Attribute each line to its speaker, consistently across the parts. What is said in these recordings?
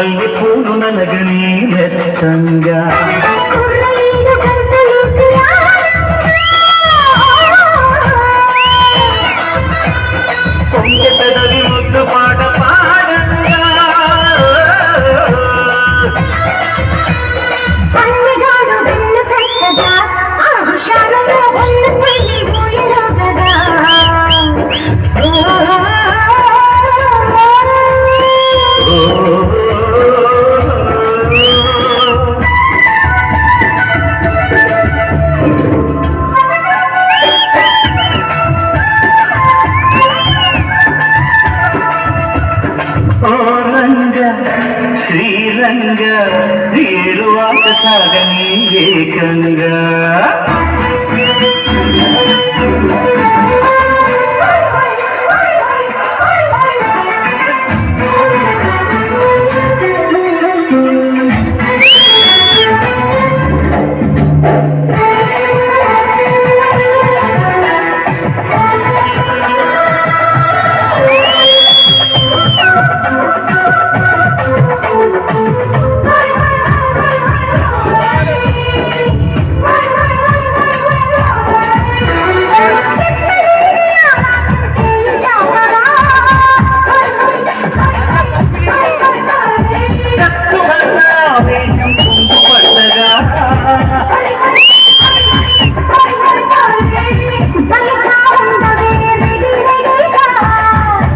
Speaker 1: మల్లె పూలు నలగని మెత్తంగా పొంగె పెదవి ముద్దు పాట పాడంగా శ్రీరంగ ఏరువాక సాగని ఏకంగా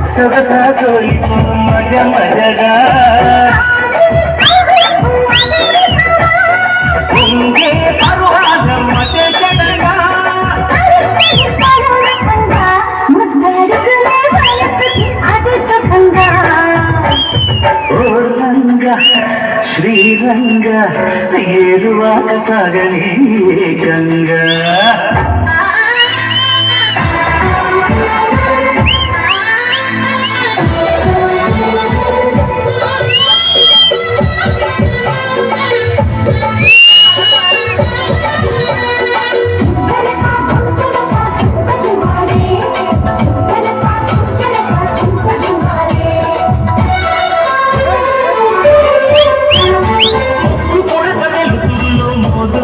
Speaker 1: సొగసా సోయిపో మజ మజగా ఉంగే పరువాల మధ్య చెడగా ఓ రంగ శ్రీరంగ ఏరువాక సాగని ఏకంగా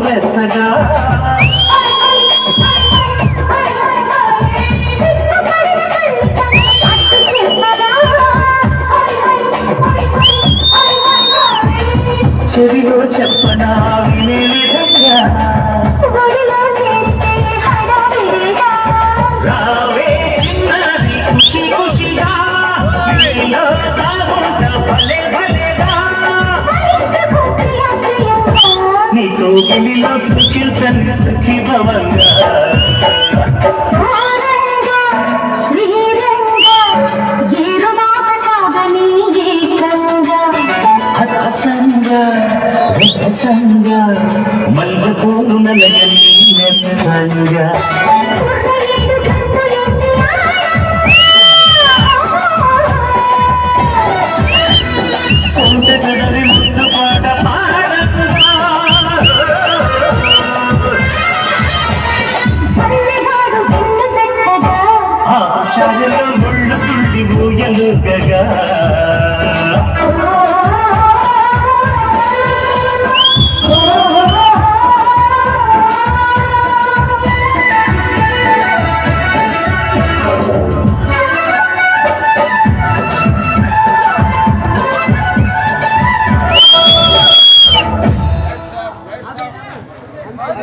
Speaker 1: వెచ్చగా చెవిలో చెప్పనా వినే విధంగా రావే చిన్నది ఖుషి ఖుషిగా నీలో తాగుంట భలే భలేగా నీతో గిలిలో సుఖించని సఖి భవంగా మల్లె పూలు నలగని మెత్తంగా